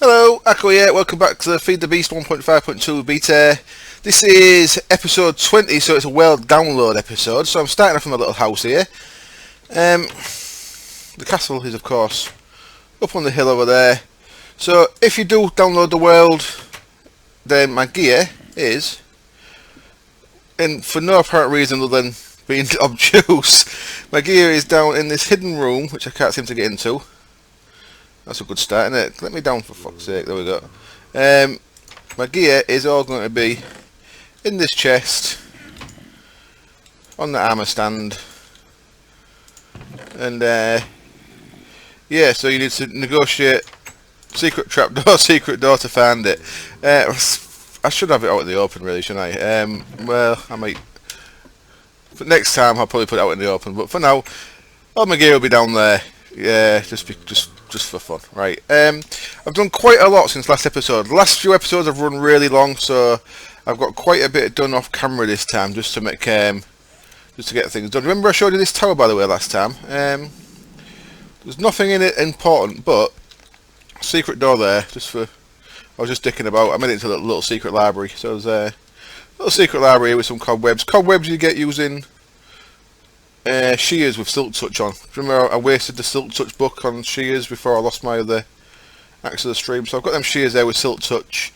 Hello, Akko here. Welcome back to the Feed the Beast 1.5.2 beta. This is episode 20, so it's a world download episode. So I'm starting off from a little house here. The castle is, of course, up on the hill over there. So if you do download the world, then my gear is, and for no apparent reason other than being obtuse, my gear is down in this hidden room, which I can't seem to get into. That's a good start, isn't it? Let me down for fuck's sake. There we go. My gear is all going to be in this chest, on the armor stand, and yeah. So you need to negotiate secret trapdoor, secret door to find it. I should have it out in the open, really, shouldn't I? Well, I might. But next time I'll probably put it out in the open. But for now, all my gear will be down there. Yeah, just for fun, right? I've done quite a lot since last episode. The last few episodes have run really long, so I've got quite a bit done off camera this time, just to make just to get things done. Remember I showed you this tower, by the way, last time. There's nothing in it important, but secret door there. I was just dicking about. I made it into a little secret library. So there's a little secret library with some cobwebs. Cobwebs you get using shears with silk touch on. Remember I wasted the silk touch book on shears before I lost my other axe of the stream, so I've got them shears there with silk touch.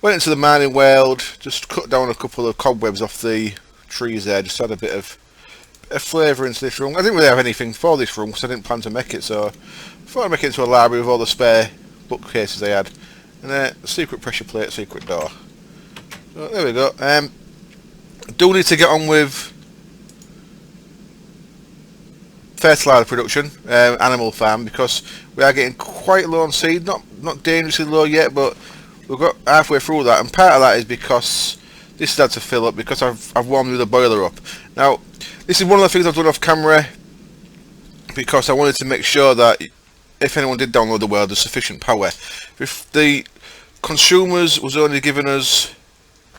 Went into the mining world, just cut down a couple of cobwebs off the trees there, just add a bit of flavour into this room. I didn't really have anything for this room because I didn't plan to make it, so I thought I'd make it into a library with all the spare bookcases I had. And a secret pressure plate, secret door. So there we go. I do need to get on with fertiliser production, animal farm, because we are getting quite low on seed, not dangerously low yet, but we've got halfway through that, and part of that is because this has had to fill up because I've warmed the boiler up. Now this is one of the things I've done off camera because I wanted to make sure that if anyone did download the world, there's sufficient power. If the consumers was only giving us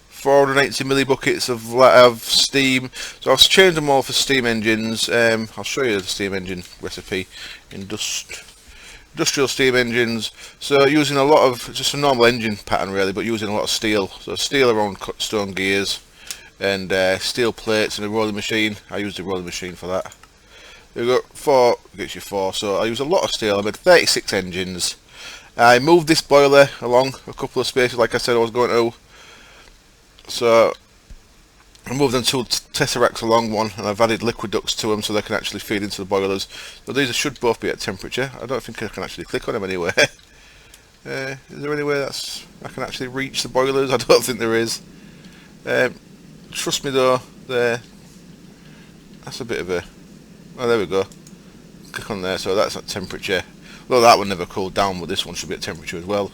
480 millibuckets of steam, so I've changed them all for steam engines. I'll show you the steam engine recipe. Industrial steam engines. So using a lot of just a normal engine pattern really, but using a lot of steel. So steel around cut stone gears and steel plates and a rolling machine. I use the rolling machine for that. There we go. 4 gets you 4. So I use a lot of steel. I made 36 engines. I moved this boiler along a couple of spaces, like I said I was going to. So I moved them 2 tesseracts along one, and I've added liquid ducts to them so they can actually feed into the boilers. So these should both be at temperature. I don't think I can actually click on them anywhere. Is there any way I can actually reach the boilers? I don't think there is. Trust me though, that's a bit of a... Oh, there we go. Click on there, so that's at temperature. Well, that one never cooled down, but this one should be at temperature as well.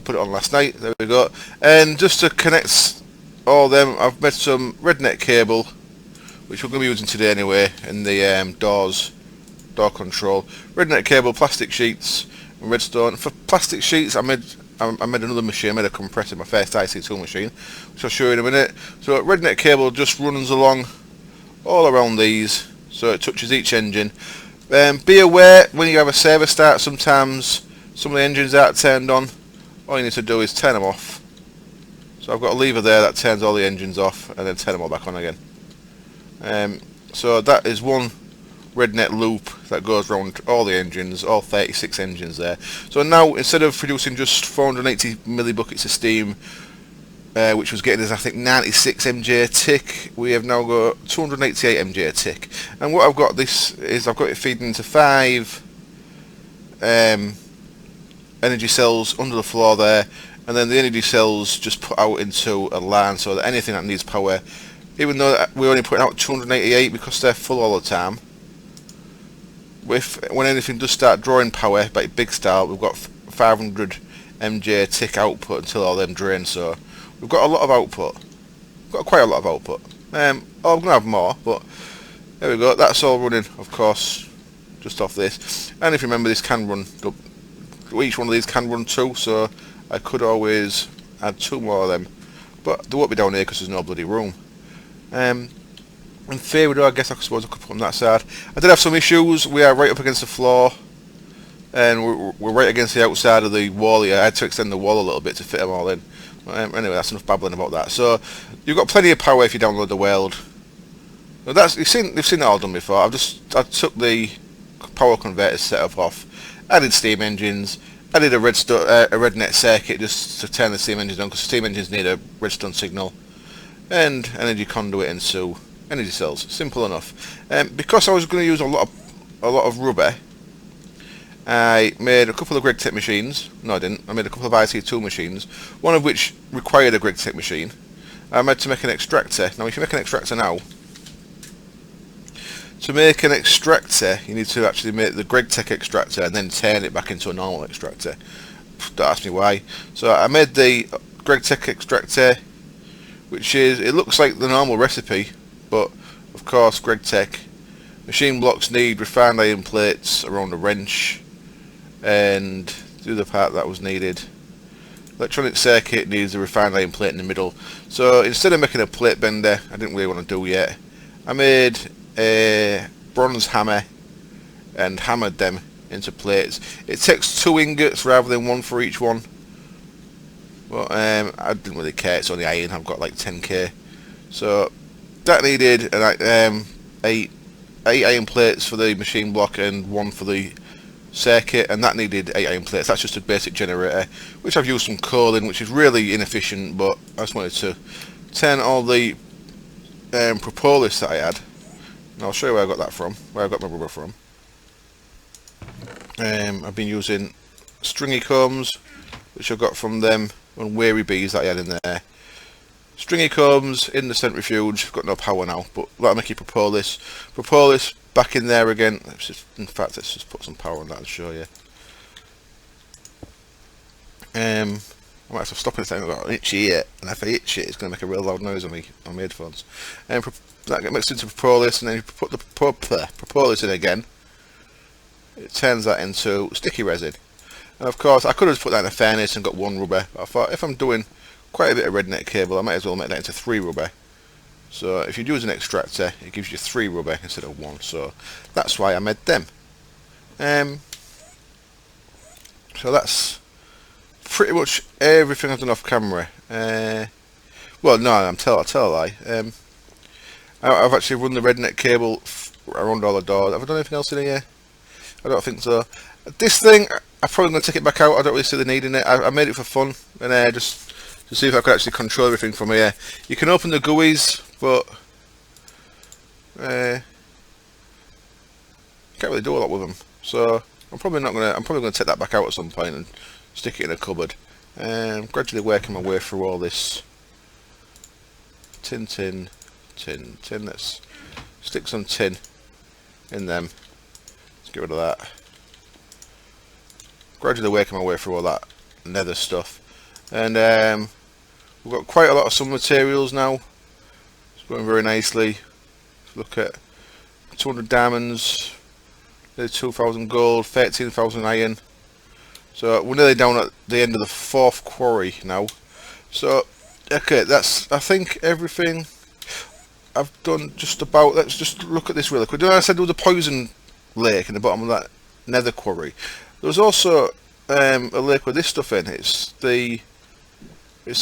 Put it on last night. There we go. And just to connect all them, I've made some rednet cable, which we're going to be using today anyway, in the door control. Rednet cable, plastic sheets, and redstone. For plastic sheets, I made another machine. I made a compressor, my first IC2 machine, which I'll show you in a minute. So rednet cable just runs along all around these, so it touches each engine. Be aware when you have a server start, sometimes some of the engines aren't turned on. All you need to do is turn them off. So I've got a lever there that turns all the engines off and then turn them all back on again. So that is one rednet loop that goes around all the engines, all 36 engines there. So now instead of producing just 480 millibuckets of steam, which was getting us I think 96 MJ a tick, we have now got 288 MJ a tick. And what I've got I've got it feeding into 5 energy cells under the floor there, and then the energy cells just put out into a line so that anything that needs power, even though we're only putting out 288 because they're full all the time, when anything does start drawing power, like big style, we've got 500 MJ tick output until all them drain. So we've got a lot of output. We've got quite a lot of output. I'm going to have more, but there we go. That's all running, of course, just off this. And if you remember, this can run, each one of these can run 2, so I could always add 2 more of them, but they won't be down here because there's no bloody room. In theory though, I guess I suppose I could put them on that side. I did have some issues. We are right up against the floor, and we're right against the outside of the wall here. I had to extend the wall a little bit to fit them all in. Anyway, that's enough babbling about that. So you've got plenty of power if you download the world. Now they've seen it all done before. I took the power converter setup off, added steam engines, added a rednet circuit just to turn the steam engines on, because steam engines need a redstone signal, and energy conduit into energy cells. Simple enough. Because I was going to use a lot of rubber, I made a couple of GregTech machines. No, I didn't. I made a couple of IC2 machines, one of which required a GregTech machine. I had to make an extractor. Now, if you make an extractor now, to make an extractor, you need to actually make the GregTech extractor and then turn it back into a normal extractor. Don't ask me why. So I made the GregTech extractor, which it looks like the normal recipe, but of course GregTech machine blocks need refined iron plates around a wrench, and the other part that was needed, electronic circuit needs a refined iron plate in the middle. So instead of making a plate bender, I didn't really want to do yet, I made a bronze hammer and hammered them into plates. It takes 2 ingots rather than 1 for each one, but I didn't really care. It's only iron. I've got like 10k, so that needed 8 iron plates for the machine block and 1 for the circuit, and that needed 8 iron plates. That's just a basic generator, which I've used some coal in, which is really inefficient, but I just wanted to turn all the propolis that I had, and I'll show you where I got that from, where I got my rubber from. I've been using stringy combs, which I got from them on weary bees that I had in there. Stringy combs in the centrifuge. I've got no power now, but that'll make you propolis. Propolis back in there again. In fact, let's just put some power on that and show you. I might have to stop it. I've got an itchy ear, and if I itch it, it's going to make a real loud noise on my headphones. That gets mixed into propolis, and then you put the propolis in again. It turns that into sticky resin. And of course, I could have put that in a furnace and got 1 rubber, but I thought if I'm doing quite a bit of rednet cable, I might as well make that into 3 rubber. So if you use an extractor, it gives you 3 rubber instead of 1. So that's why I made them. So that's pretty much everything I've done off camera. Well, no, I tell a lie. I've actually run the rednet cable around all the doors. Have I done anything else in here? I don't think so. This thing, I'm probably going to take it back out. I don't really see the need in it. I made it for fun, and just to see if I could actually control everything from here. You can open the GUIs, but can't really do a lot with them. So I'm probably going to take that back out at some point and stick it in a cupboard. Gradually working my way through all this. Tin. Let's stick some tin in them. Let's get rid of that. Gradually working my way through all that nether stuff, and we've got quite a lot of some materials now. It's going very nicely. Look at 200 diamonds, 2,000 gold, 13,000 iron. So we're nearly down at the end of the 4th quarry now. So okay, that's I think everything I've done just about. Let's just look at this really quick. I said there was a poison lake in the bottom of that nether quarry. There was also a lake with this stuff in. It's the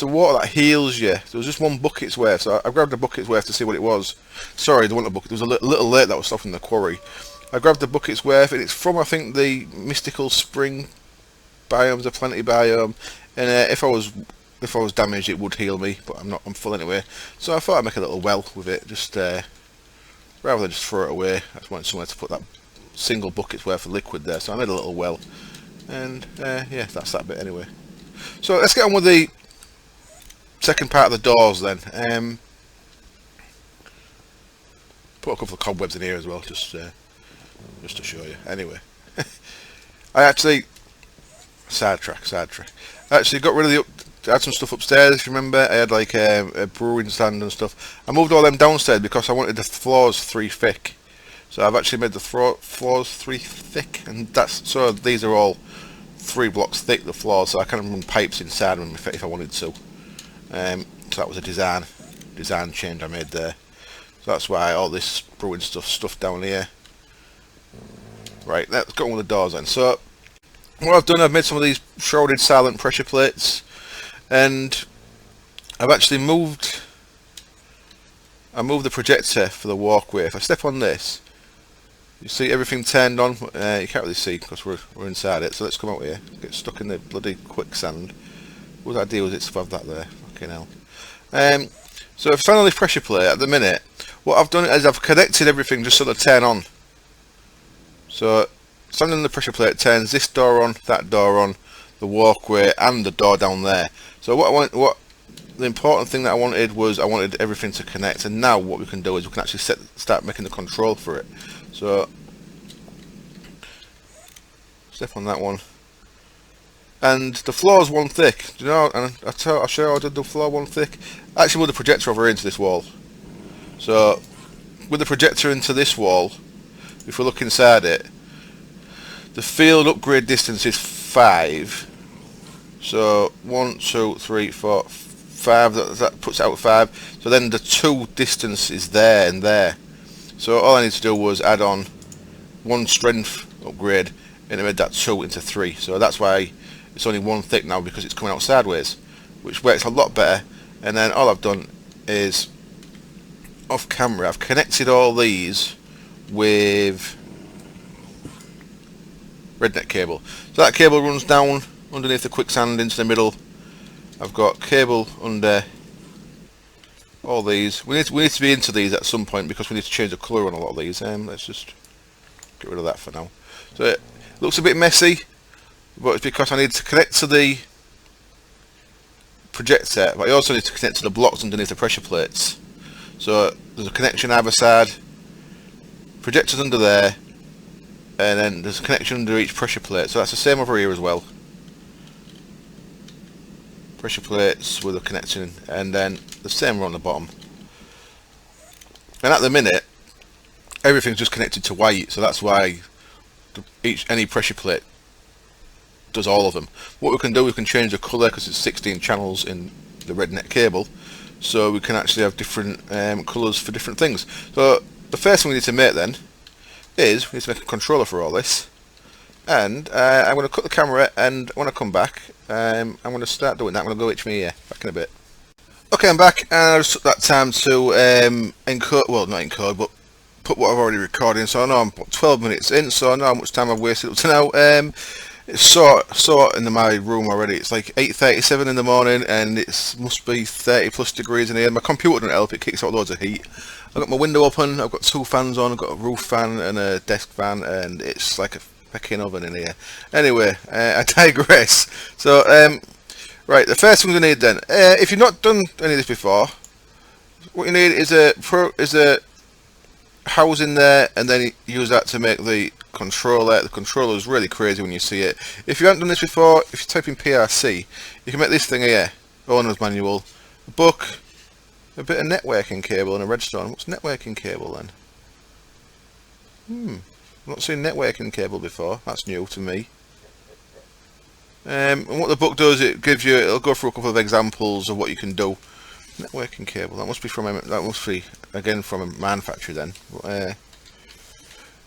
water that heals you. There was just 1 bucket's worth, so I grabbed a bucket's worth to see what it was. Sorry, there wasn't a bucket. There was a little lake that was stopped in the quarry. I grabbed the bucket's worth, and it's from, I think, the mystical spring biome, the plenty biome. And if I was damaged, it would heal me, but I'm not. I'm full anyway. So I thought I'd make a little well with it, just rather than just throw it away. I just wanted somewhere to put that single bucket's worth of liquid there. So I made a little well, and yeah, that's that bit anyway. So let's get on with the second part of the doors then. Put a couple of cobwebs in here as well, just to show you. Anyway, I actually sidetrack. I actually got rid of I had some stuff upstairs. If you remember, I had like a brewing stand and stuff. I moved all them downstairs because I wanted the floors 3 thick. So I've actually made the floors 3 thick, and so these are all 3 blocks thick, the floors, so I can run pipes inside them if I wanted to. So that was a design change I made there. So that's why all this brewing stuff down here. Right, let's go on with the doors then. So what I've done, I've made some of these shrouded silent pressure plates, and I've actually moved the projector for the walkway. If I step on this, you see everything turned on. You can't really see because we're inside it, so let's come out here. Get stuck in the bloody quicksand. What idea was it to have that there? Fucking hell. So if I stand on this pressure plate at the minute, what I've done is I've connected everything just so they turn on. So standing on the pressure plate turns this door on, that door on, the walkway, and the door down there. So the important thing that I wanted everything to connect, and now what we can do is we can actually start making the control for it. So step on that one, and the floor's one thick. Do you know? And I'll show you how I did the floor one thick. I actually moved the projector over into this wall. So with the projector into this wall, if we look inside it, the field upgrade distance is 5. So 1, 2, 3, 4, 5. That puts it out at 5. So then the 2 distance is there and there. So all I need to do was add on 1 strength upgrade, and it made that 2 into 3. So that's why it's only 1 thick now, because it's coming out sideways, which works a lot better. And then all I've done is, off camera, I've connected all these with redneck cable. So that cable runs down underneath the quicksand into the middle. I've got cable under all these. We need to be into these at some point, because we need to change the colour on a lot of these. Let's just get rid of that for now. So it looks a bit messy, but it's because I need to connect to the projector, but I also need to connect to the blocks underneath the pressure plates. So there's a connection either side, projectors under there, and then there's a connection under each pressure plate. So that's the same over here as well. Pressure plates with a connection, and then the same on the bottom. And at the minute, everything's just connected to white, so that's why any pressure plate does all of them. What we can do, we can change the colour, because it's 16 channels in the redneck cable, so we can actually have different colours for different things. So the first thing we need to make then is we need to make a controller for all this, and I'm going to cut the camera, and when I come back, I'm going to start doing that. I'm going to go itch my ear. Back in a bit. Okay, I'm back, and I just took that time to encode, well, not encode, but put what I've already recorded. So I know I'm 12 minutes in, so I know how much time I've wasted up to now. It's so in my room already. It's like 8:37 in the morning, and it must be 30 plus degrees in here. My computer doesn't help; it kicks out loads of heat. I've got my window open. I've got 2 fans on. I've got a roof fan and a desk fan, and it's like a fucking oven in here. Anyway, I digress. So, right, the first thing we need then, if you've not done any of this before, what you need is a housing there, and then you use that to make the controller. The controller is really crazy when you see it. If you haven't done this before, if you type in PRC, you can make this thing here: owner's manual, a book, a bit of networking cable, and a redstone. What's networking cable then? I've not seen networking cable before. That's new to me. And what the book does, it'll go through a couple of examples of what you can do. Networking cable. That must be again from a manufacturer then. But,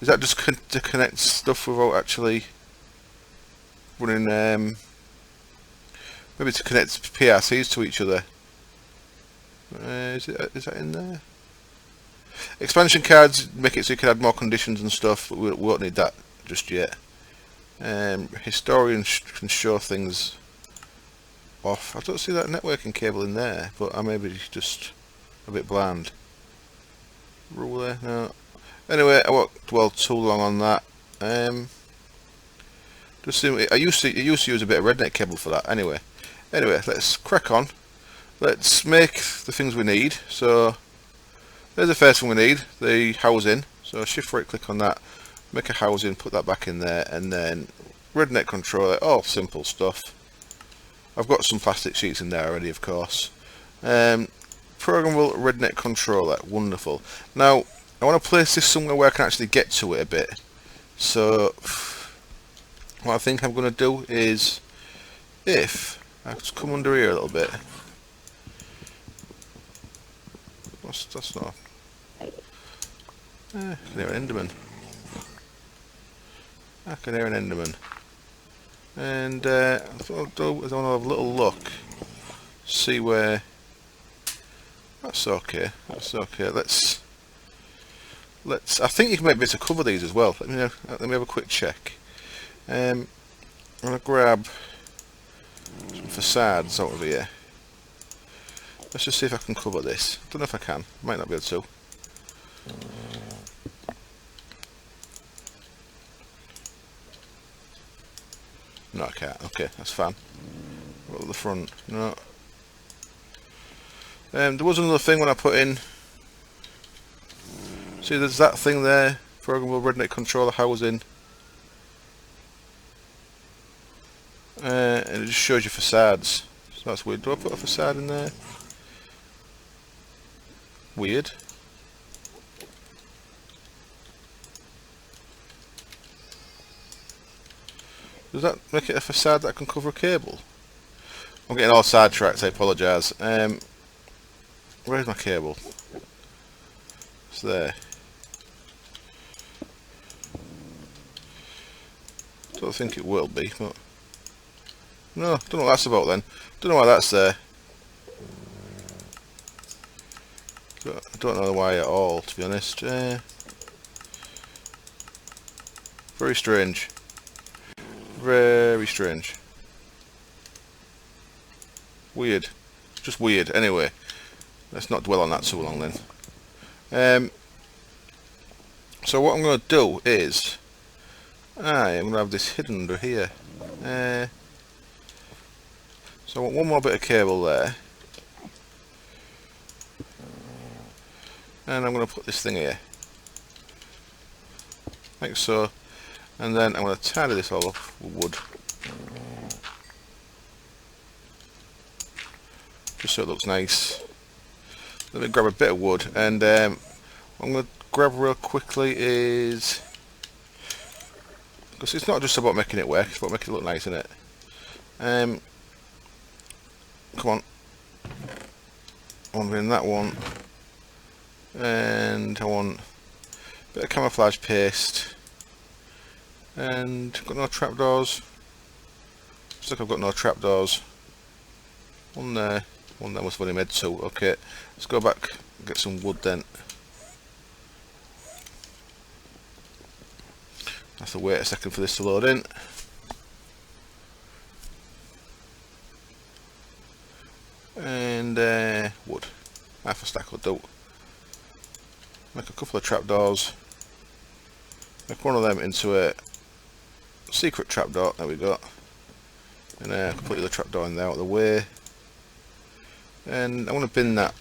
is that just to connect stuff without actually running? Maybe to connect PRCs to each other. Is that in there? Expansion cards make it so you can add more conditions and stuff, but we won't need that just yet. Historians can show things off. I don't see that networking cable in there, but I may be just a bit blind. Ruler, no. Anyway, I won't dwell too long on that. I used to use a bit of redneck cable for that. Anyway, let's crack on. Let's make the things we need. So there's the first thing we need, the housing. So shift right click on that, make a housing, put that back in there, and then redneck controller, all simple stuff. I've got some plastic sheets in there already, of course. Programmable redneck controller, wonderful. Now I want to place this somewhere where I can actually get to it a bit. So what I think I'm going to do is, if I just come under here a little bit. That's not. I can hear an Enderman. And I thought I'll have a little look, see where. That's okay. That's okay. Let's. I think you can make bits of cover these as well. Let me have a quick check. I'm gonna grab some facades out of here. Let's just see if I can cover this. Don't know if I can. Might not be able to. No, I can't. Okay, that's fine. What at the front? No. There was another thing when I put in. See, there's that thing there. Programmable redneck controller housing. And it just shows you facades. So that's weird. Do I put a facade in there? Weird. Does that make it a facade that can cover a cable? I'm getting all sidetracked, I apologise. Where's my cable? It's there. Don't think it will be, but... No, don't know what that's about then. Don't know why that's there. I don't know why at all, to be honest. Very strange. Very strange. Weird. Just weird. Anyway, let's not dwell on that too long then. So what I'm going to do is, I'm going to have this hidden under here. So I want one more bit of cable there. And I'm going to put this thing here. Like so. And then I'm going to tidy this all up with wood. Just so it looks nice. Let me grab a bit of wood. And what I'm going to grab real quickly is... Because it's not just about making it work, it's about making it look nice, isn't it? Come on. I'm doing that one. And I want a bit of camouflage paste. And got no trapdoors. Looks like I've got no trapdoors. One there must have only made two. Okay, let's go back and get some wood then. I have to wait a second for this to load in. And wood. Half a stack will do. Make a couple of trapdoors. Make one of them into a secret trapdoor. There we go. And I can put the other trapdoor in there out of the way. And I want to bin that.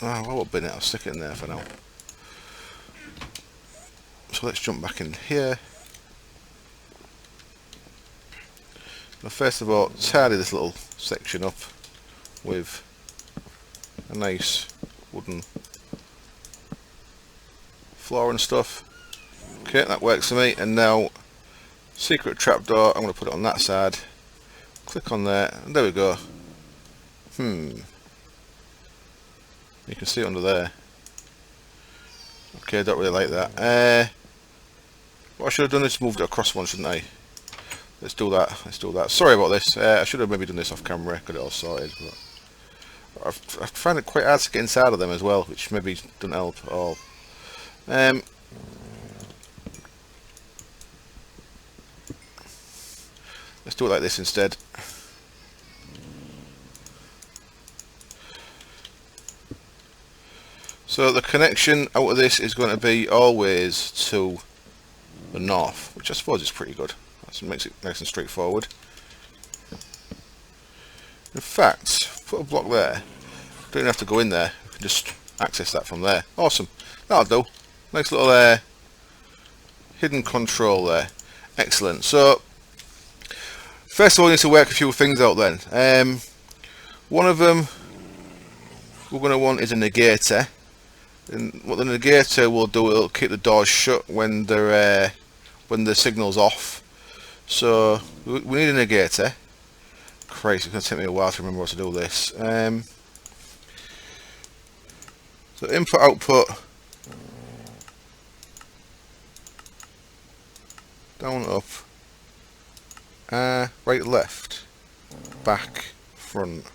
Oh, I won't bin it. I'll stick it in there for now. So let's jump back in here. Now first of all, tidy this little section up with a nice wooden floor and stuff. Okay, that works for me. And now, secret trapdoor, I'm going to put it on that side. Click on there, and there we go. You can see it under there. Okay, I don't really like that. What I should have done is moved it across one, shouldn't I? Let's do that. Let's do that. Sorry about this. I should have maybe done this off camera, got it all sorted. But I find it quite hard to get inside of them as well, which maybe doesn't help at all. Let's do it like this instead. So the connection out of this is going to be always to the north, which I suppose is pretty good. That makes it nice and straightforward. In fact, put a block there. Don't even have to go in there. You can just access that from there. Awesome. That'll do. Nice little hidden control there. Excellent. So first of all, we need to work a few things out then. One of them we're going to want is a negator. And what the negator will do, it'll keep the doors shut when the signal's off. So we need a negator. Christ, it's going to take me a while to remember what to do with this. So input output down up. right, left, back, front.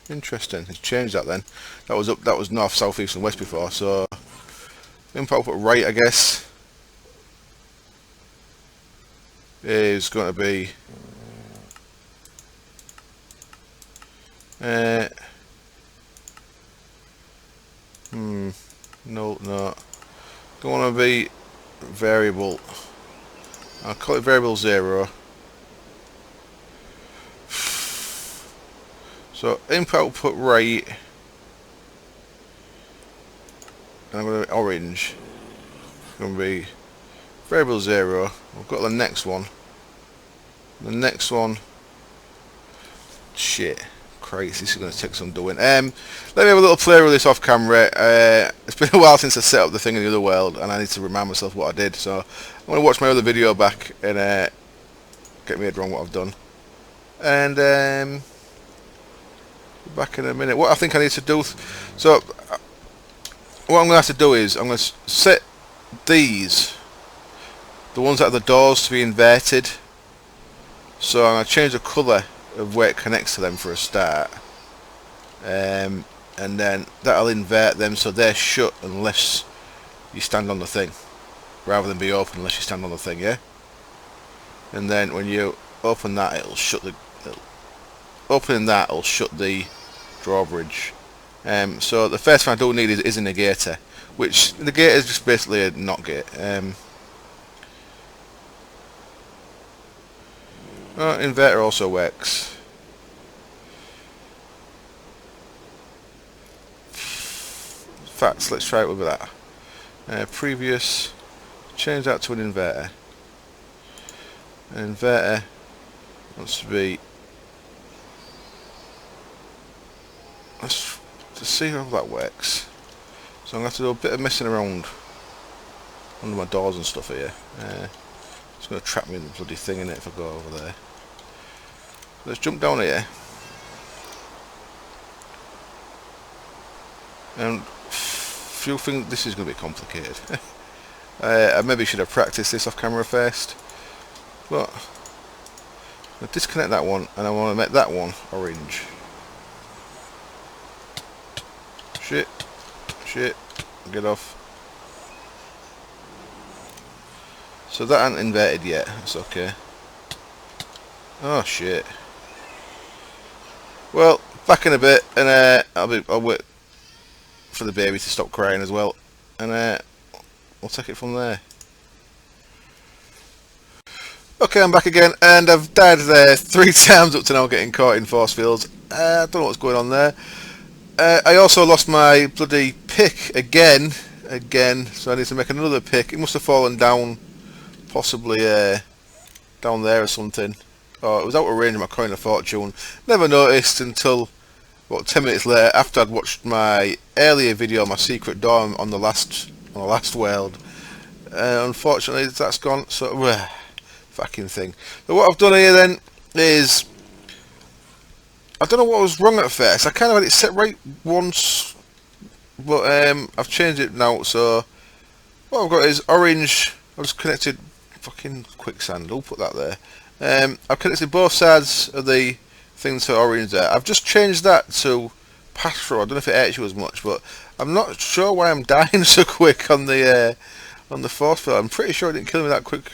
Interesting. It's changed that then. That was up. That was north, south, east, and west before. So input output right, I guess, is going to be no, don't want to be variable. I'll call it variable 0. So input output right, and I'm going to orange. It's going to be variable 0. We've got the next one. The next one. Shit. Christ, this is going to take some doing. Let me have a little play with this off camera. It's been a while since I set up the thing in the other world, and I need to remind myself what I did. So I'm going to watch my other video back and get me head around what I've done. And back in a minute. What I think I need to do. So what I'm going to have to do is I'm going to set these, the ones that are the doors, to be inverted. So I'm going to change the colour of where it connects to them for a start, and then that'll invert them so they're shut unless you stand on the thing, rather than be open unless you stand on the thing, yeah? And then when you open that, it'll shut the opening that will shut the drawbridge. So the first thing I do need is a negator, which the negator is just basically a not gate. Inverter also works. Facts, let's try it with that. Previous, change that to an inverter. An inverter wants to be. Let's see how that works. So I'm going to have to do a bit of messing around under my doors and stuff here. It's going to trap me in the bloody thing in it if I go over there. Let's jump down here. And few things. This is going to be complicated. I maybe should have practiced this off camera first. But I'll disconnect that one, and I want to make that one orange. Shit, get off. So that ain't inverted yet, that's okay. Oh shit. Well, back in a bit, and I'll wait for the baby to stop crying as well, and we'll take it from there. Okay, I'm back again, and I've died there 3 times up to now, getting caught in force fields. I don't know what's going on there. I also lost my bloody pick again, so I need to make another pick. It must have fallen down, possibly down there or something. Oh, it was out of range of my coin of fortune. Never noticed until about 10 minutes later, after I'd watched my earlier video, my secret door on the last world. Unfortunately, that's gone. So fucking thing. So what I've done here then is, I don't know what was wrong at first. I kind of had it set right once, but I've changed it now. So what I've got is orange. I've just connected fucking quicksand. I'll put that there. I've connected both sides of the thing to orange there. I've just changed that to pass-through. I don't know if it hurts you as much, but I'm not sure why I'm dying so quick on the force field. I'm pretty sure it didn't kill me that quick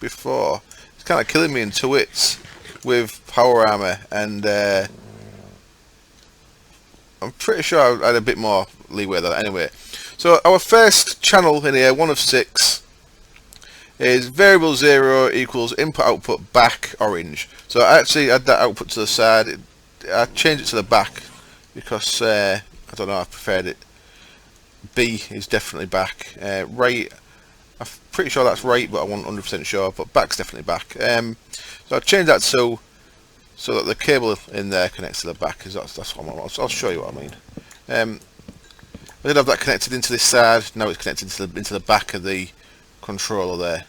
before. It's kind of killing me in 2 hits with power armor, and I'm pretty sure I had a bit more leeway than that. Anyway, so our first channel in here, 1 of 6, is variable 0 equals input output back orange. So I actually had that output to the side. I changed it to the back because I don't know, I preferred it. B is definitely back. Right, I'm pretty sure that's right, but I wasn't 100% sure. But back's definitely back. So I changed that so that the cable in there connects to the back. Cause that's what I'll show you what I mean. I did have that connected into this side. Now it's connected into the back of the controller there.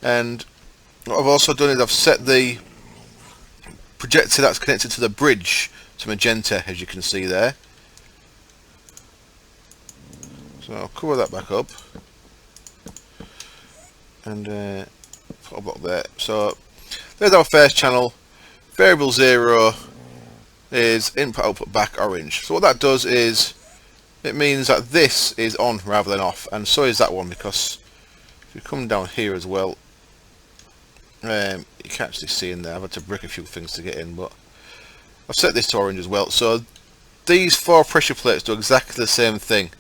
And what I've also done is I've set the projector that's connected to the bridge to magenta, as you can see there. So I'll cover that back up and put a block there. So there's our first channel. Variable 0 is input output back orange. So what that does is it means that this is on rather than off, and so is that one, because if you come down here as well, you can't actually see in there. I've had to break a few things to get in, but I've set this to orange as well. So these 4 pressure plates do exactly the same thing.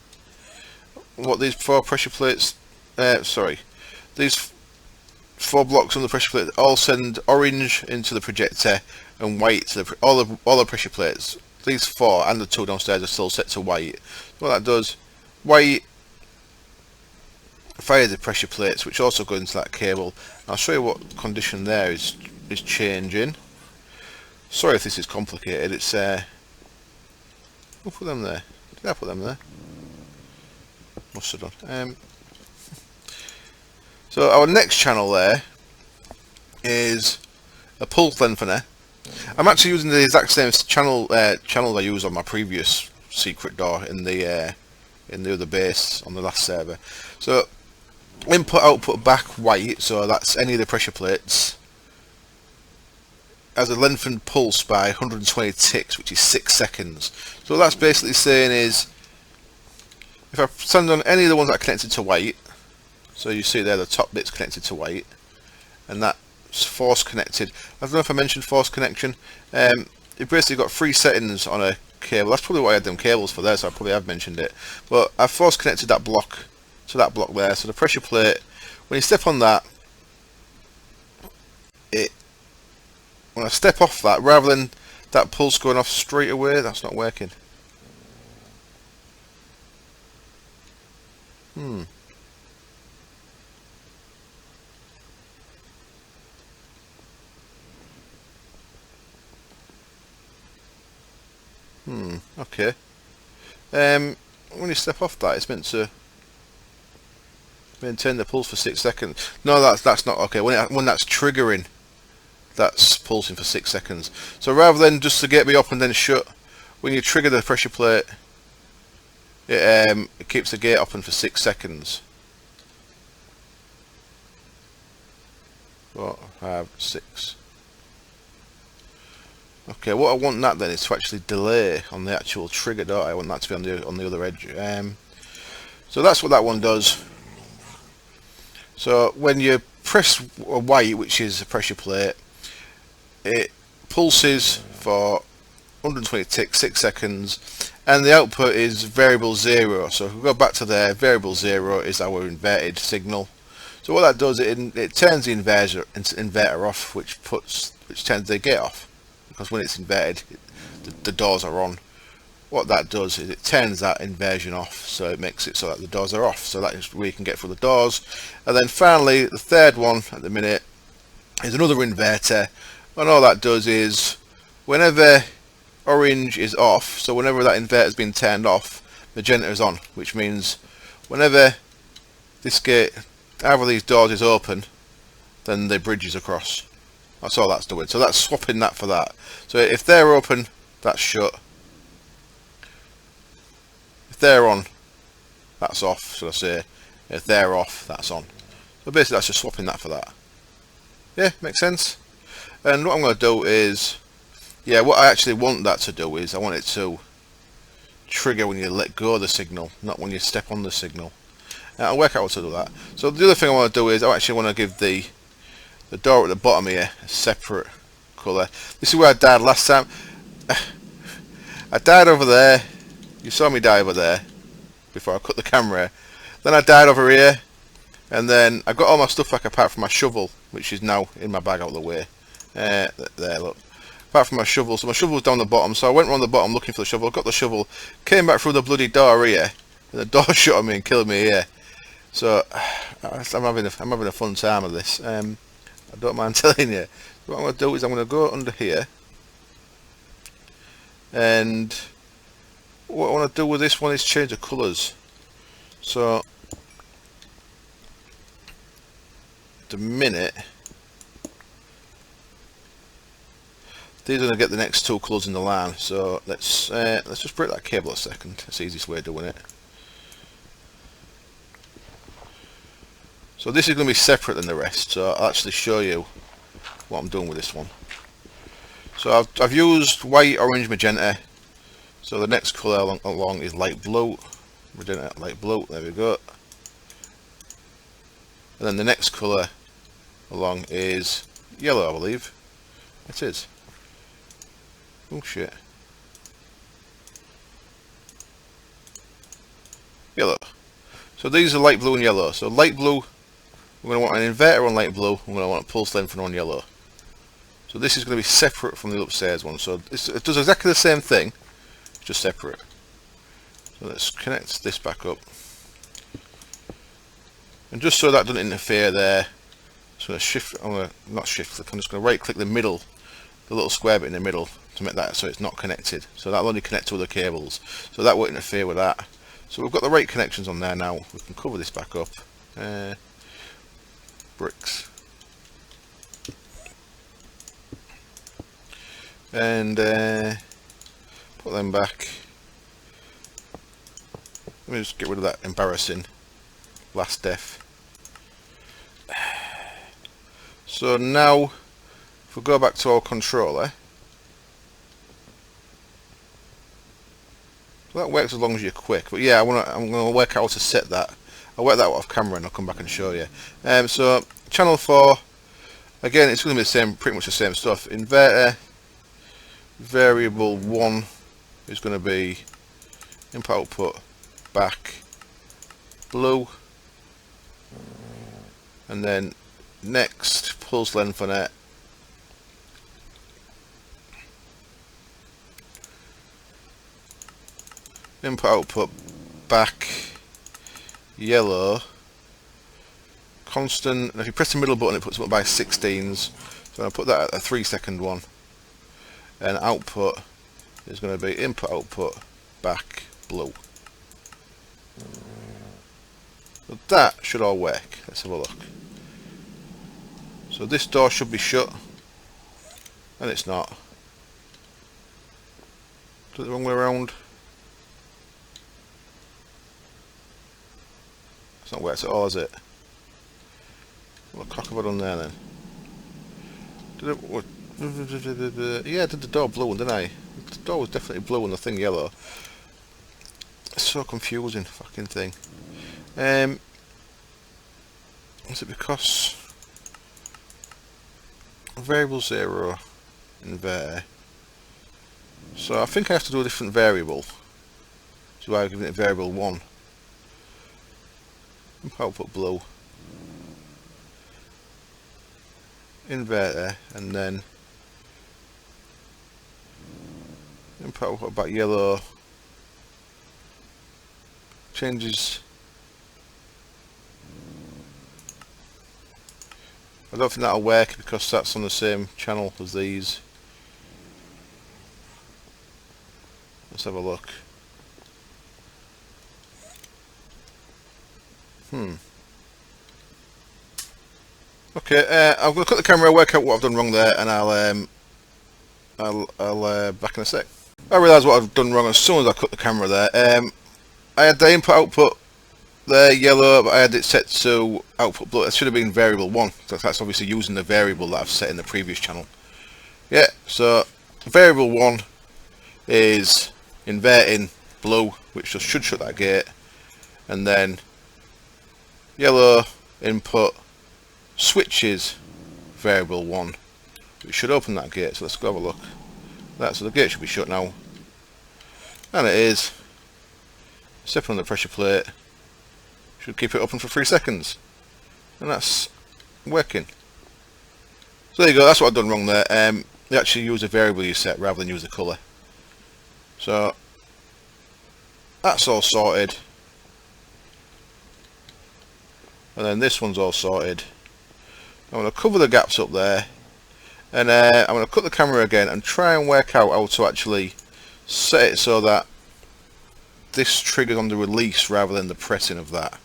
What these 4 pressure plates, these 4 blocks on the pressure plate all send orange into the projector and white to all the pressure plates. These 4 and the 2 downstairs are still set to white. What that does, white fires the pressure plates, which also go into that cable. I'll show you what condition there is changing. Sorry if this is complicated. It's we'll put them there. Did I put them there? Must have done. So our next channel there is a pulse lengthener. I'm actually using the exact same channel I used on my previous secret door in the other base on the last server. So input output back white, so that's any of the pressure plates, has a lengthened pulse by 120 ticks, which is 6 seconds. So what that's basically saying is, if I stand on any of the ones that are connected to white, so you see there the top bit's connected to white, and that's force connected. I don't know if I mentioned force connection. You've basically got 3 settings on a cable. That's probably why I had them cables for there, so I probably have mentioned it. But I've force connected that block to that block there. So the pressure plate, when you step on that, when I step off that, rather than that pulse going off straight away, that's not working. Okay. When you step off that, it's meant to maintain the pulse for 6 seconds. No, that's not okay. When that's triggering, that's pulsing for 6 seconds. So rather than just to get me up and then shut, when you trigger the pressure plate, it keeps the gate open for 6 seconds. 4, 5, 6. Okay, what I want that then is to actually delay on the actual trigger, don't I? I want that to be on the other edge. So that's what that one does. So when you press a white, which is a pressure plate, it pulses for 120 ticks, 6 seconds, and the output is variable 0. So if we go back to there, variable 0 is our inverted signal. So what that does, it turns the inverter off, which turns the gate off. Because when it's inverted, the doors are on. What that does is it turns that inversion off, so it makes it so that the doors are off. So that is where you can get through the doors. And then finally, the third one at the minute is another inverter. And all that does is, whenever orange is off, so whenever that inverter has been turned off, magenta is on, which means whenever this gate, either of these doors is open, then the bridge is across. That's all that's doing. So that's swapping that for that. So if they're open, that's shut. If they're on, that's off, should I say. If they're off, that's on. So basically that's just swapping that for that. Yeah, makes sense. And what I'm going to do is, yeah, what I actually want that to do is, I want it to trigger when you let go of the signal, not when you step on the signal. I'll work out how to do that. So the other thing I want to do is, I actually want to give the door at the bottom here a separate colour. This is where I died last time. I died over there. You saw me die over there before I cut the camera. Then I died over here, and then I got all my stuff back apart from my shovel, which is now in my bag out of the way. There, look. Apart from my shovel, so my shovel's down the bottom. So I went around the bottom looking for the shovel. Got the shovel, came back through the bloody door here, and the door shut on me and killed me here. So I'm having a fun time of this. I don't mind telling you. What I'm going to do is I'm going to go under here, and what I want to do with this one is change the colours. So the minute these are going to get the next 2 colours in the line. So let's just break that cable a second. That's the easiest way of doing it. So this is going to be separate than the rest, so I'll actually show you what I'm doing with this one. So I've used white, orange, magenta. So the next colour along is light blue, magenta, light blue, there we go. And then the next colour along is yellow, I believe. It is. Oh shit. Yellow. So these are light blue and yellow. So light blue, we're going to want an inverter on light blue, we're going to want a pulse length on yellow. So this is going to be separate from the upstairs one. So it does exactly the same thing, just separate. So let's connect this back up. And just so that doesn't interfere there, so I'm going to not shift click, I'm just going to right click the middle, the little square bit in the middle to make that so it's not connected. So that'll only connect to other cables. So that won't interfere with that. So we've got the right connections on there now. We can cover this back up. Bricks. And put them back. Let me just get rid of that embarrassing last def. So now if we go back to our controller, so that works as long as you're quick, but yeah, I'm gonna work out how to set that. I'll work that out off camera and I'll come back and show you. So channel 4, again it's going to be the same, pretty much the same stuff. Inverter, variable 1 is going to be input output back blue, and then next pulse length on it input output back yellow constant, and if you press the middle button it puts it up by 16s, so I'll put that at a 3-second one, and output is going to be input output back blue. So that should all work. Let's have a look. So this door should be shut, and it's not. Do it the wrong way around. It's not worked at all, is it? What cock have I done there then? Yeah, I did the door blue one, didn't I? The door was definitely blue and the thing yellow. It's so confusing, fucking thing. Is it because variable 0 inverter? So I think I have to do a different variable. So I'm giving it variable 1. Output blue. Inverter, and then input output back yellow. Changes. I don't think that'll work because that's on the same channel as these. Let's have a look. Okay, I'm going to cut the camera, work out what I've done wrong there, and I'll back in a sec. I realised what I've done wrong as soon as I cut the camera there. I had the input output there yellow, but I had it set to output blue. It should have been variable 1. So that's obviously using the variable that I've set in the previous channel. Yeah, so variable 1 is inverting blue, which just should shut that gate, and then yellow input switches variable 1, which should open that gate. So let's go have a look. So the gate should be shut now, and it is. Step on the pressure plate, should keep it open for 3 seconds, and that's working. So there you go, that's what I've done wrong there. You actually use a variable you set rather than use the colour. So that's all sorted, and then this one's all sorted. I'm going to cover the gaps up there, and I'm going to cut the camera again and try and work out how to actually set it so that this triggers on the release rather than the pressing of that.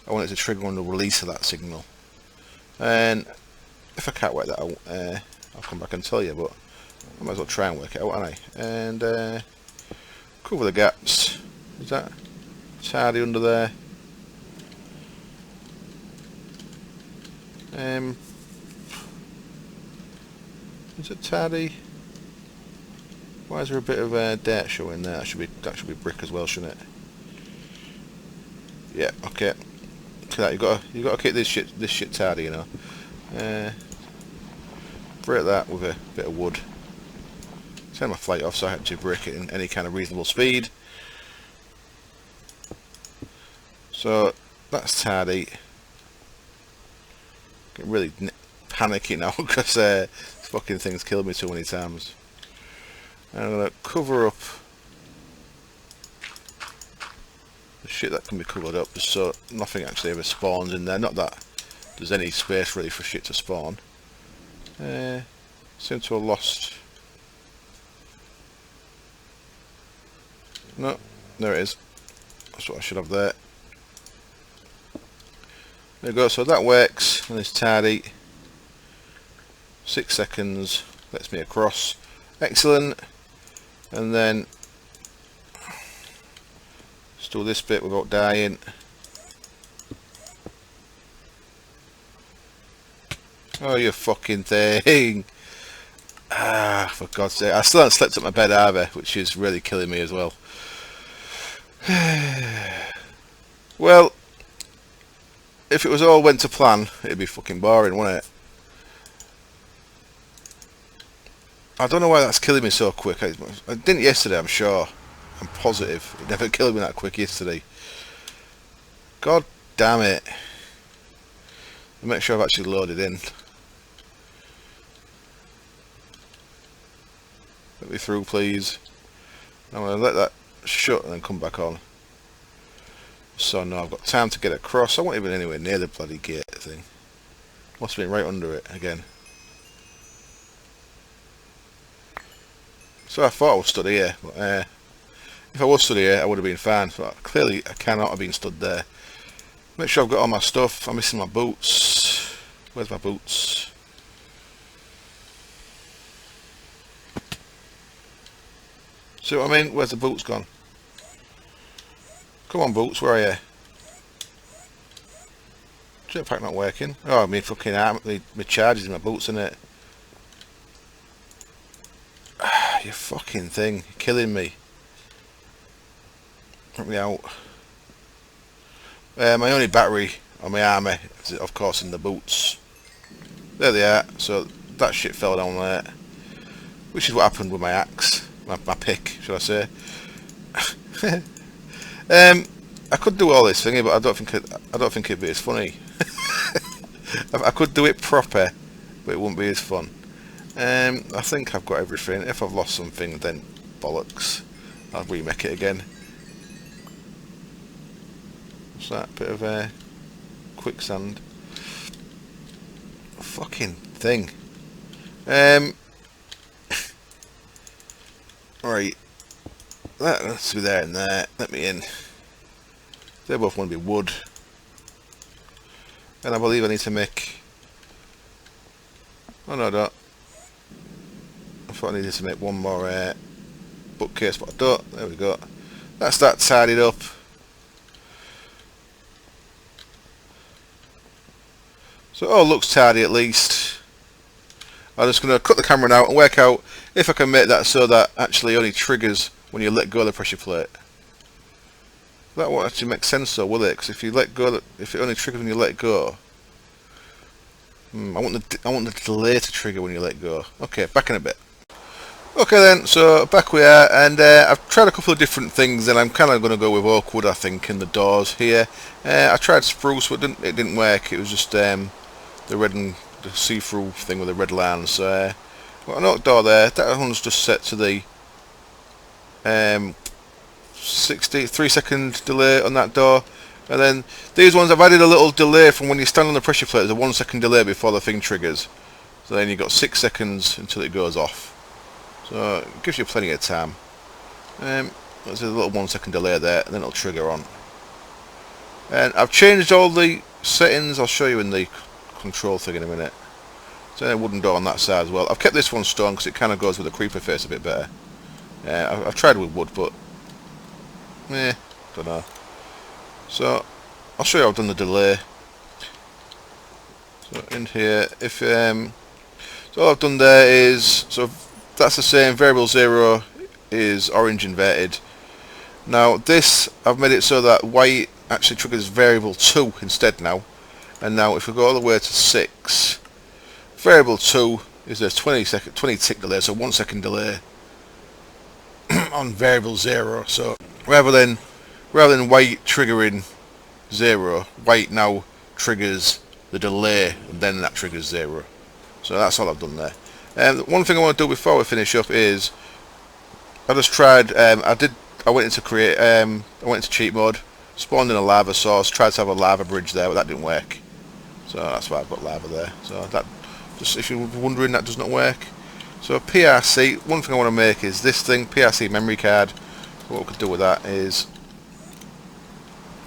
I want it to trigger on the release of that signal, and if I can't work that out, I'll come back and tell you, but I might as well try and work it out, aren't I? And cover the gaps. Is that tidy under there? Is it tardy? Why is there a bit of dirt showing there? That should be brick as well, shouldn't it? Yeah. Okay. You got to keep this shit tardy, you know. Break that with a bit of wood. Turn my flight off so I have to break it in any kind of reasonable speed. So that's tardy. Getting really panicky now because this fucking thing's killed me too many times. And I'm gonna cover up the shit that can be covered up, just so nothing actually ever spawns in there. Not that there's any space really for shit to spawn. Seem to have lost. No, there it is. That's what I should have there. There we go. So that works. And it's tardy. 6 seconds. Lets me across. Excellent. And then just do this bit without dying. Oh, you fucking thing. Ah, for God's sake. I still haven't slept at my bed either, which is really killing me as well. Well, if it was all went to plan, it'd be fucking boring, wouldn't it? I don't know why that's killing me so quick. I didn't yesterday, I'm sure. I'm positive. It never killed me that quick yesterday. God damn it. I'll make sure I've actually loaded in. Let me through, please. I'm going to let that shut and then come back on. So now I've got time to get across. I wasn't even anywhere near the bloody gate thing. Must have been right under it again. So I thought I was stood here, but if I was stood here I would have been fine, but clearly I cannot have been stood there. Make sure I've got all my stuff. I'm missing my boots. Where's my boots? See what I mean? Where's the boots gone? Come on, boots, where are you? Jetpack not working. Oh, my fucking arm, my charge is in my boots, isn't it? Ah, you fucking thing. You're killing me. Let me out. My only battery on my armour is, of course, in the boots. There they are. So that shit fell down there. Which is what happened with my axe. My pick, should I say. I could do all this thingy, but I don't think it'd be as funny. I could do it proper, but it wouldn't be as fun. I think I've got everything. If I've lost something, then bollocks. I'll remake it again. What's that? Bit of quicksand. Fucking thing. Right. That has to be there and there. Let me in. They both want to be wood. And I believe I need to make... Oh no, I don't. I thought I needed to make one more bookcase, but I don't. There we go. That's that tidied up. So it all looks tidy at least. I'm just going to cut the camera now and work out if I can make that so that actually only triggers when you let go of the pressure plate. That won't actually make sense though, will it? Because if you let go, if it only triggers when you let go, I want the delay to trigger when you let go. Okay, back in a bit. Okay then, so back we are, and I've tried a couple of different things, and I'm kind of going to go with oak wood, I think, in the doors here. I tried spruce, but it didn't work. It was just the red and the see-through thing with the red lines. So got an oak door there. That one's just set to the 3-second delay on that door, and then these ones I've added a little delay from when you stand on the pressure plate. There's a 1-second delay before the thing triggers, so then you've got 6 seconds until it goes off, so it gives you plenty of time. There's a little 1-second delay there, and then it'll trigger on. And I've changed all the settings. I'll show you in the control thing in a minute. So a wooden door on that side as well. I've kept this one stone because it kind of goes with the creeper face a bit better. I've tried with wood, but don't know. So I'll show you how I've done the delay. So in here, if so all I've done there is, so that's the same, variable 0 is orange inverted. Now this, I've made it so that white actually triggers variable 2 instead now. And now if we go all the way to 6, variable 2 is a 20 tick delay, so 1 second delay on variable 0. So rather than white triggering 0, white now triggers the delay, and then that triggers 0. So that's all I've done there. And one thing I want to do before we finish up is, I just tried. I went into cheat mode, spawned in a lava source, tried to have a lava bridge there, but that didn't work. So that's why I've got lava there. So that, just if you're wondering, that does not work. So PRC, one thing I want to make is this thing, PRC memory card. What we could do with that is,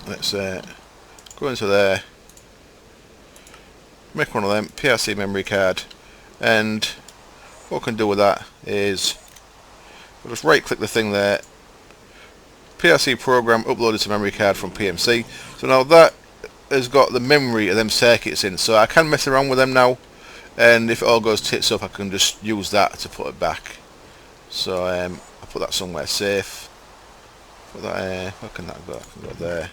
let's go into there, make one of them, PRC memory card, and what we can do with that is, we'll just right click the thing there, PRC program uploaded to memory card from PMC. So now that has got the memory of them circuits in, so I can mess around with them now, and if it all goes tits up I can just use that to put it back. So I'll put that somewhere safe. Put that, where can that go? I can go there.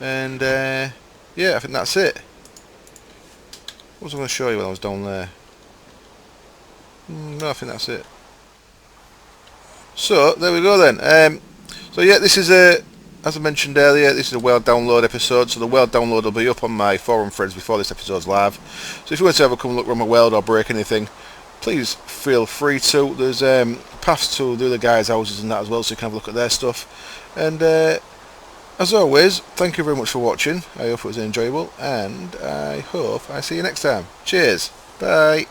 And yeah, I think that's it. What was I going to show you when I was down there? No, I think that's it. So there we go then. So yeah, this is as I mentioned earlier, this is a world download episode. So the world download will be up on my forum threads before this episode's live. So if you want to have a come look around my world or break anything, please feel free to. There's paths to the other guys' houses and that as well, so you can have a look at their stuff. And as always, thank you very much for watching. I hope it was enjoyable, and I hope I see you next time. Cheers. Bye.